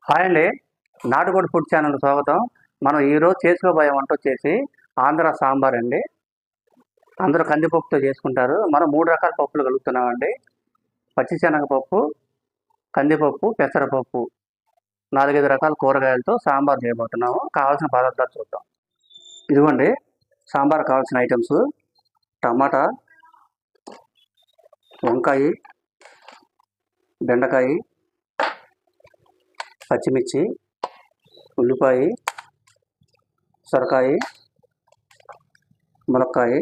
Hi అండి. నాటుకోడి food channel స్వాగతం. మనం ఈరోజు చేసుకోబోయే వంట వచ్చేసి ఆంధ్ర సాంబార్ అండి. అందరూ కందిపప్పుతో చేసుకుంటారు. మనం 3 రకాల పప్పులు కలుపుతున్నామండి. పచ్చిశనగపప్పు, కందిపప్పు, పెసరపప్పు 4, 5 రకాల కూరగాయలతో సాంబార్ చేయబోతున్నాము. కావాల్సిన పదార్థాలు చూద్దాం. ఇదిగోండి సాంబార్ కావాల్సిన ఐటమ్స్: టమాటా, వంకాయ, బెండకాయ, పచ్చిమిర్చి, ఉల్లిపాయ, సొరకాయ, ములక్కాయ,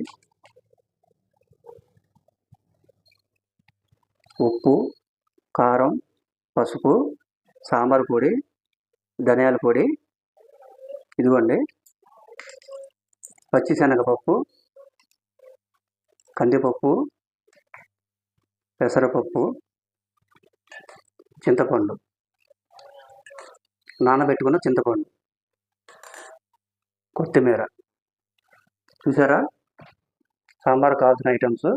ఉప్పు, కారం, పసుపు, సాంబార్ పొడి, ధనియాల పొడి. ఇదిగోండి పచ్చిశనగపప్పు, కందిపప్పు, పెసరపప్పు, చింతపండు, నానబెట్టుకున్న చింతపండు, కొత్తిమీర. చూసారా సాంబార్ కావాల్సిన ఐటమ్స్.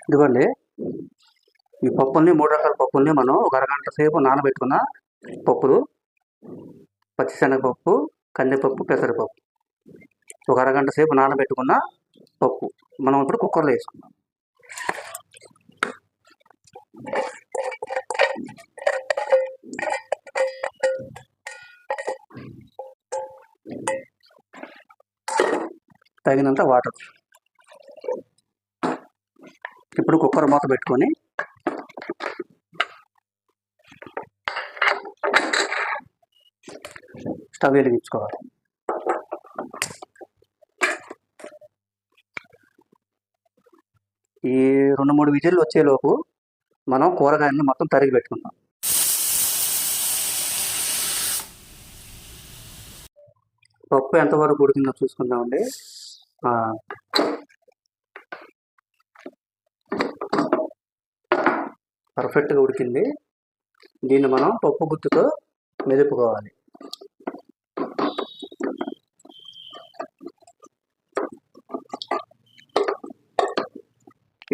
ఇదిగోండి ఈ పప్పుల్ని 3 రకాల పప్పుల్ని మనం ఒక అరగంట సేపు నానబెట్టుకున్న పప్పులు: పచ్చిశనగపప్పు, కందిపప్పు, పెసరపప్పు. ఒక అరగంట సేపు నానబెట్టుకున్న పప్పు మనం ఇప్పుడు కుక్కర్లో వేసుకుందాం. తగినంత వాటర్. ఇప్పుడు కుక్కర్ మూత పెట్టుకొని స్టవ్ వెలిగించుకోవాలి. ఈ 2-3 విజిల్లు వచ్చేలోపు మనం కూరగాయలను మొత్తం తరిగి పెట్టుకుందాం. పప్పు ఎంతవరకు ఉడికిందో చూసుకుందామండి. పర్ఫెక్ట్గా ఉడికింది. దీన్ని మనం పప్పు గుత్తుతో మెదుపుకోవాలి.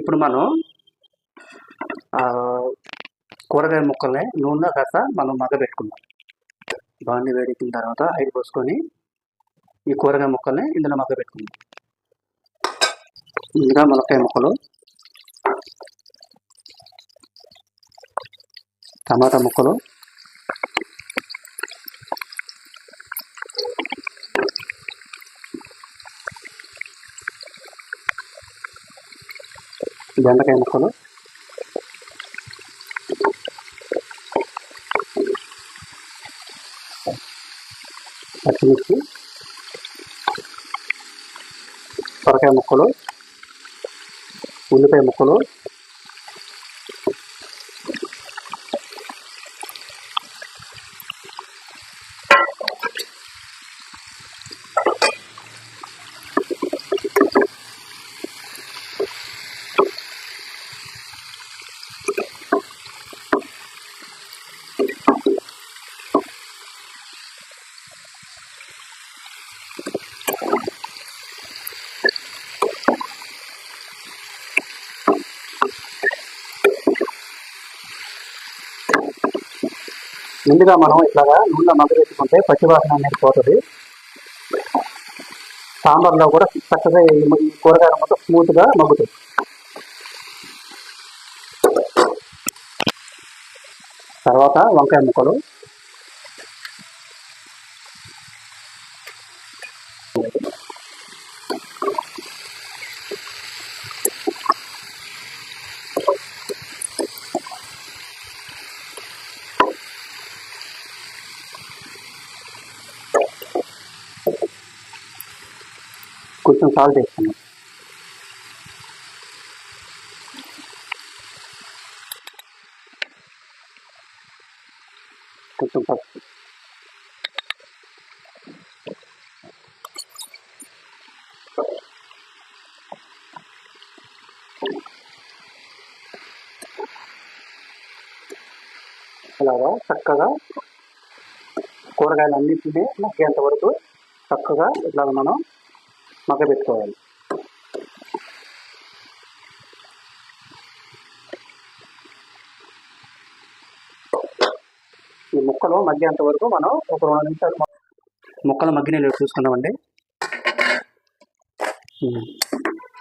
ఇప్పుడు మనం కూరగాయ ముక్కల్ని నూనెలో కాస్త మనం మగ్గబెట్టుకుందాం. బాండి వేడెక్కిన తర్వాత ఆయిల్ పోసుకొని ఈ కూరగాయ ముక్కల్ని ఇందులో మగ్గబెట్టుకుందాం. ముందుగా ములక్కాయ ముక్కలు, టమాటా ముక్కలు, బెండకాయ ముక్కలు, పచ్చిమిర్చి, సొరకాయ ముక్కలు, ఉల్లిపాయ ముక్కలు, ముందుగా మనం ఇట్లాగా నూనెలో మగ్గబెట్టుకుంటే పచ్చివాసన అనేది పోతుంది. సాంబార్లో కూడా చక్కగా ఈ కూరగాయలు మొత్తం స్మూత్గా మగ్గుతాయి. తర్వాత వంకాయ ముక్కలు, కొంచెం సాల్ట్ వేసుకున్నాం, కొంచెం పసుపు, ఇలాగా చక్కగా కూరగాయలు అన్నింటినీ మగ్గేంత వరకు చక్కగా ఇట్లా మనం మగ్గబెట్టుకోవాలి. ఈ ముక్కలు మగ్గేంత వరకు మనం ఒక 2 నిమిషాలు ముక్కలు మగ్గినవి చూసుకుందామండి.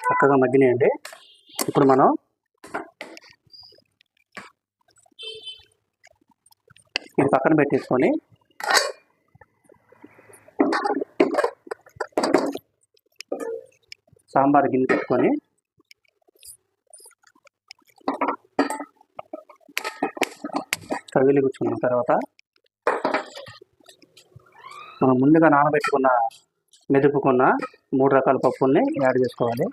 చక్కగా మగ్గినాయండి. ఇప్పుడు మనం ఇది పక్కన పెట్టేసుకొని సాంబార్ గిన్నె పెట్టుకొని తగిలి కూర్చున్న తర్వాత మనం ముందుగా నానబెట్టుకున్న మెదుపుకున్న 3 రకాల పప్పుల్ని యాడ్ చేసుకోవాలి.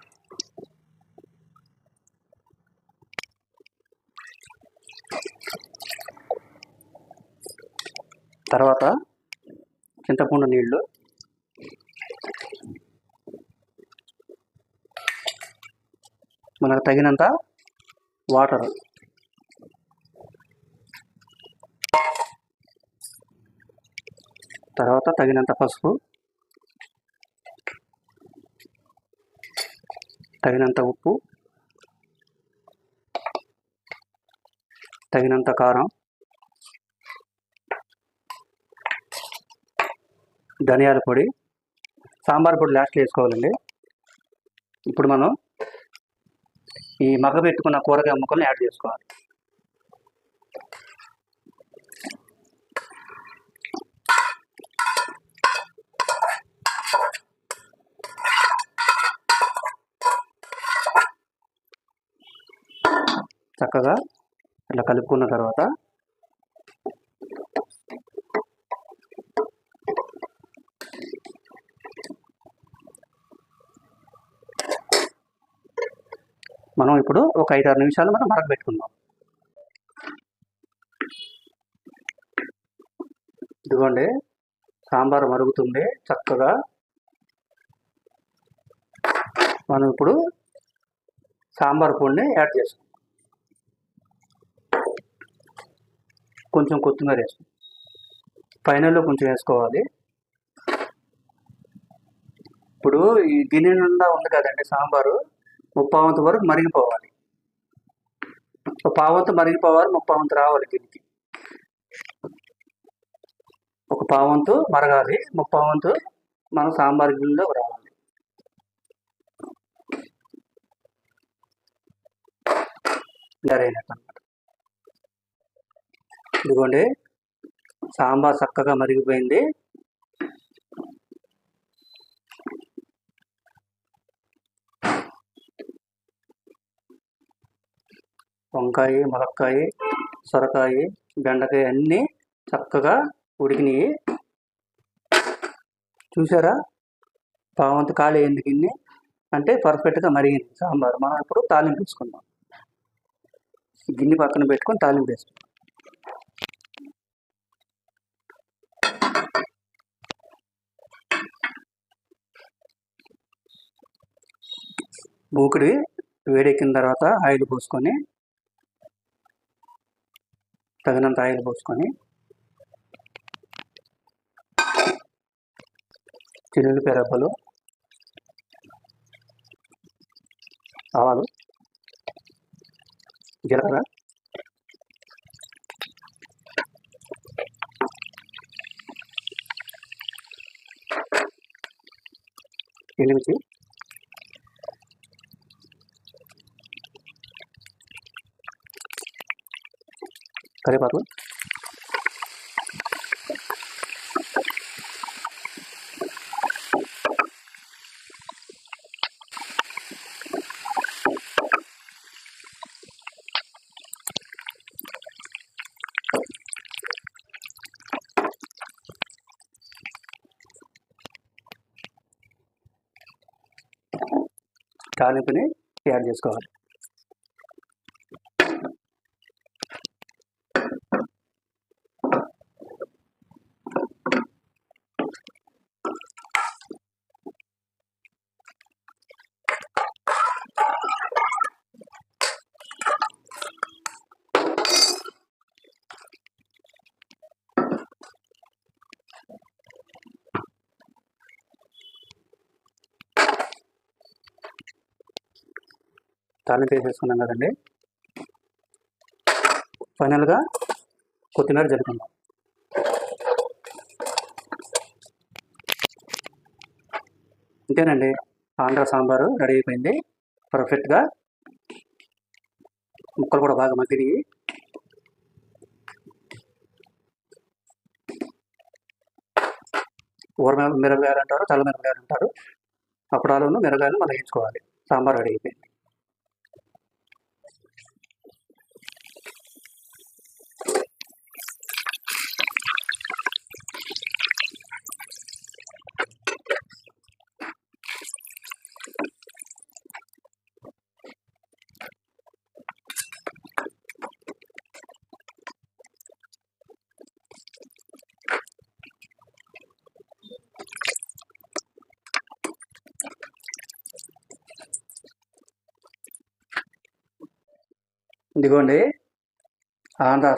తర్వాత చింతపండు నీళ్ళు, మనకు తగినంత వాటర్, తర్వాత తగినంత పసుపు, తగినంత ఉప్పు, తగినంత కారం, ధనియాల పొడి, సాంబార్ పొడి లాస్ట్లో వేసుకోవాలండి. ఇప్పుడు మనం ఈ మగ్గబెట్టుకున్న కూరగాయ ముక్కలను యాడ్ చేసుకోవాలి. చక్కగా ఇలా కలుపుకున్న తర్వాత మనం ఇప్పుడు ఒక 5-6 నిమిషాలు మనం మరగబెట్టుకుందాం. ఇదిగోండి, సాంబార్ మరుగుతుంది చక్కగా. మనం ఇప్పుడు సాంబార్ పొడిని యాడ్ చేస్తాం. కొంచెం కొత్తిమీర వేస్తాం, ఫైనల్లో కొంచెం వేసుకోవాలి. ఇప్పుడు ఈ గిన్నె నిండా ఉంది కదండి సాంబారు, 30 వరకు మరిగిపోవాలి. ఒక 1/4 మరిగిపోవాలి, 30 రావాలి గిన్నెకి. ఒక 1/4 మరగాలి, 30 మన సాంబార్ గిన్నెలో రావాలి. సరైనట్టు. ఇదిగోండి, సాంబార్ చక్కగా మరిగిపోయింది. వంకాయ, ములక్కాయ, సొరకాయ, బెండకాయ అన్నీ చక్కగా ఉడికినాయి. చూసారా, 1/4 ఖాళీ అయింది గిన్నె, అంటే పర్ఫెక్ట్గా మరిగింది సాంబార్. మనం ఇప్పుడు తాలింపు వేసుకుందాం. గిన్నె పక్కన పెట్టుకొని తాలింపు వేసుకుందాం. మూకుడి వేడెక్కిన తర్వాత ఆయిల్ పోసుకొని, తగినంత ఆయిల్ పోసుకొని, చిన్నులపాయ రెబ్బలు, ఆవాలు, జీలకర్ర, ఎండుమిర్చి, కరివేపాకు, తాలింపుని యాడ్ చేసుకోవాలి. తాలింపు వేసేసుకున్నాం కదండి, ఫైనల్గా కొత్తిమీర జరుపుకుందాం. ఇంతేనండి, ఆంధ్ర సాంబారు రెడీ అయిపోయింది పర్ఫెక్ట్గా. ముక్కలు కూడా బాగా మగ్గినాయి. మిరపకాయలు అంటారు, చల్ల మిరపకాయలు అంటారు. అప్పడాలను మిరపకాయలు మనం వేయించుకోవాలి. సాంబార్ రెడీ అయిపోయింది. ఇదిగోండి, ఆంధ్ర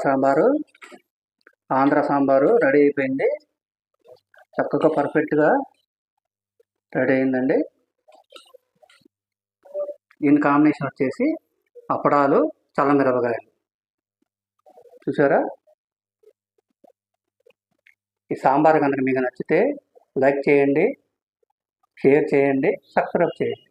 సాంబారు రెడీ అయిపోయింది. చక్కగా పర్ఫెక్ట్గా రెడీ అయిందండి. దీని కాంబినేషన్ వచ్చేసి అప్పడాలు, చల్లమిరపకాయలు. చూసారా? ఈ సాంబార్ కనుక మీకు నచ్చితే లైక్ చేయండి, షేర్ చేయండి, సబ్స్క్రైబ్ చేయండి.